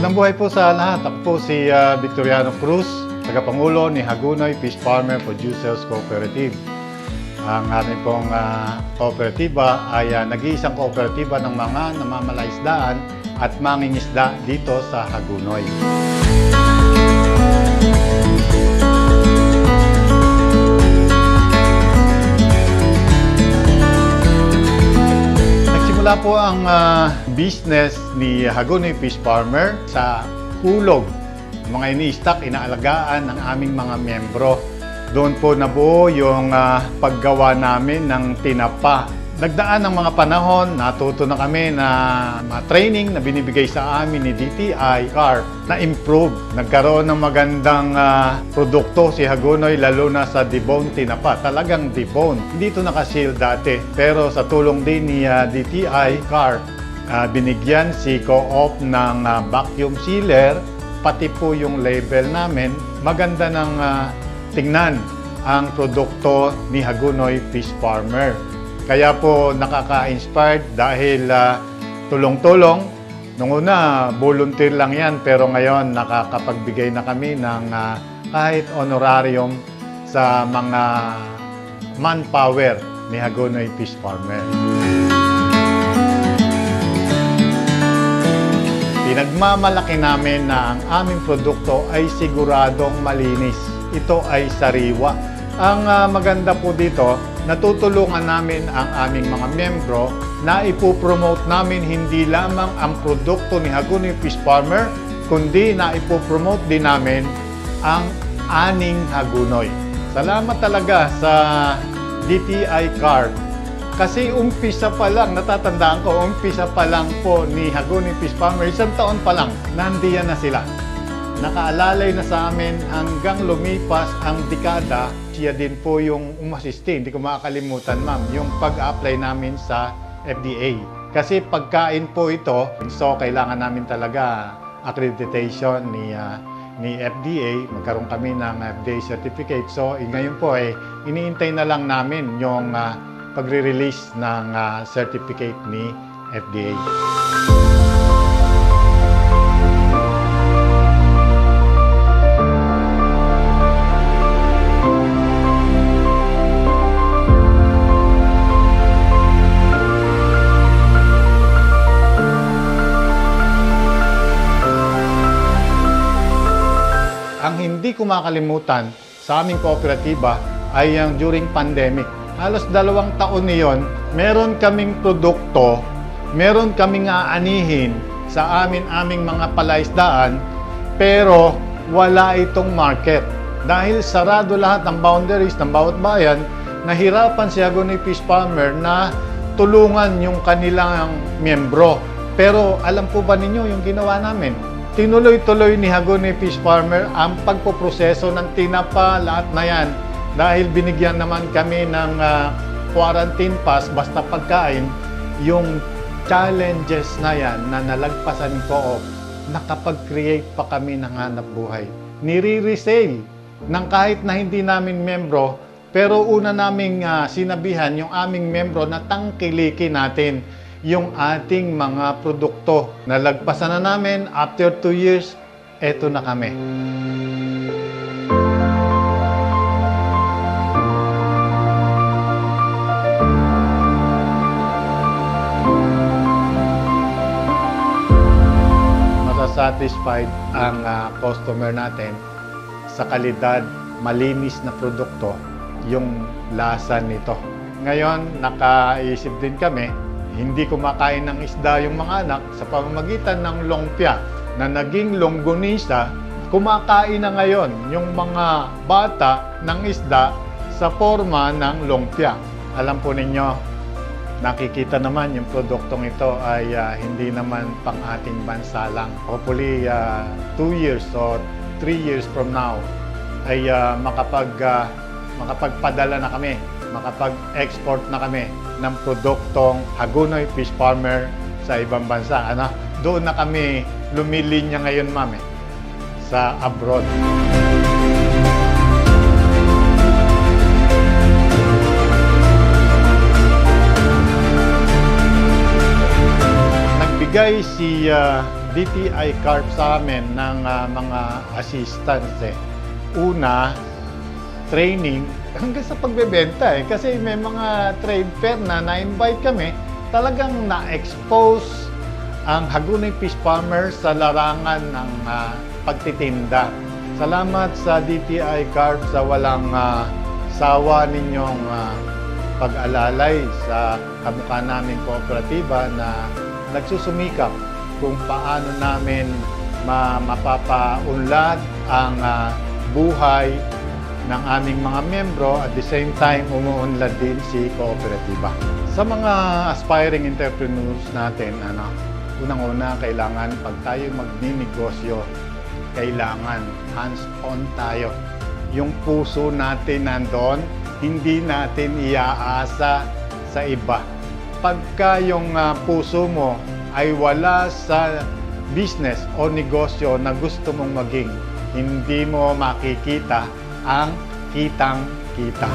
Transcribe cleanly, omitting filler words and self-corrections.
Magandang buhay po sa lahat. Ako po si Victoriano Cruz, tagapangulo ni Hagonoy Fish Farmer Producers Cooperative. Ang ating pong kooperatiba ay nag-iisang kooperatiba ng mga namamalaisdaan at mangingisda dito sa Hagonoy. Nagsimula po ang business ni Hagonoy Fish Farmer sa hulog. Mga ini-stock, inaalagaan ng aming mga membro. Doon po nabuo yung paggawa namin ng tinapa. Nagdaan ng mga panahon, natuto na kami na training na binibigay sa amin ni DTI CAR na improve. Nagkaroon ng magandang produkto si Hagonoy, lalo na sa debone tinapa. Talagang debone. Hindi ito nakaseal dati. Pero sa tulong din ni DTI CAR, binigyan si Co-op ng vacuum sealer, pati po yung label namin. Maganda ng tingnan ang produkto ni Hagonoy Fish Farmer. Kaya po nakaka-inspired dahil tulong-tulong. Nung una, volunteer lang yan, pero ngayon nakakapagbigay na kami ng kahit honorarium sa mga manpower ni Hagonoy Fish Farmer. Pinagmamalaki namin na ang aming produkto ay siguradong malinis. Ito ay sariwa. Ang maganda po dito, natutulungan namin ang aming mga membro na ipopromote namin hindi lamang ang produkto ni Hagonoy Fish Farmer, kundi na ipopromote din namin ang aning Hagonoy. Salamat talaga sa DTI CAR. Kasi umpisa pa lang, natatandaan ko, umpisa pa lang po ni Hagonoy Fish Farmer, isang taon pa lang, nandiyan na sila. Nakaalalay na sa amin hanggang lumipas ang dekada. Siya din po yung umasiste, hindi ko makakalimutan ma'am, yung pag-apply namin sa FDA. Kasi pagkain po ito, so kailangan namin talaga accreditation ni FDA. Magkaroon kami ng FDA certificate. So ngayon po iniintay na lang namin yung pagre-release ng certificate ni FDA. Ang hindi ko makalimutan sa aming kooperatiba ay yung during pandemic. Halos 2 taon niyon, meron kaming produkto, meron kaming aanihin sa aming mga palaisdaan, pero wala itong market. Dahil sarado lahat ng boundaries ng bawat bayan, nahirapan si Hagonoy Fish Farmer na tulungan yung kanilang miyembro. Pero alam po ba ninyo yung ginawa namin? Tinuloy-tuloy ni Hagonoy Fish Farmer ang pagpoproseso ng tinapa, lahat na yan. Dahil binigyan naman kami ng quarantine pass, basta pagkain, yung challenges na yan na nalagpasan ko, nakapag-create pa kami ng hanap buhay. Nire-resale ng kahit na hindi namin membro, pero una naming sinabihan yung aming membro na tangkilikin natin yung ating mga produkto. Nalagpasan na namin, after 2 years, eto na kami. Masasatisfied ang customer natin sa kalidad, malinis na produkto, yung lasa nito. Ngayon, nakaisip din kami, hindi kumakain ng isda yung mga anak sa pamamagitan ng lumpia na naging longganisa. Kumakain na ngayon yung mga bata ng isda sa forma ng lumpia. Alam po ninyo, nakikita naman yung produktong ito ay hindi naman pang ating bansa lang. Hopefully 2 years or 3 years from now ay makapagpadala na kami, makapag-export na kami ng produktong Hagonoy Fish Farmer sa ibang bansa. Doon na kami lumilinya ngayon, ma'am, sa abroad. nagbigay si DTI Carp sa amin ng mga assistance eh. Una, training hanggang sa pagbebenta eh. Kasi may mga trade fair na na-invite kami, talagang na-expose ang Hagonoy Fish Farmers sa larangan ng pagtitinda. Salamat sa DTI Carp sa walang sawa ninyong pag-alalay sa kamukha naming kooperatiba na nagsusumikap kung paano namin mapapaunlad ang buhay ng aming mga membro at the same time umuunlad din si kooperatiba. Sa mga aspiring entrepreneurs natin, unang-una kailangan pag tayo magninegosyo, kailangan hands-on tayo. Yung puso natin nandoon, hindi natin iaasa sa iba. Pagka yung puso mo ay wala sa business o negosyo na gusto mong maging, hindi mo makikita ang kitang-kita.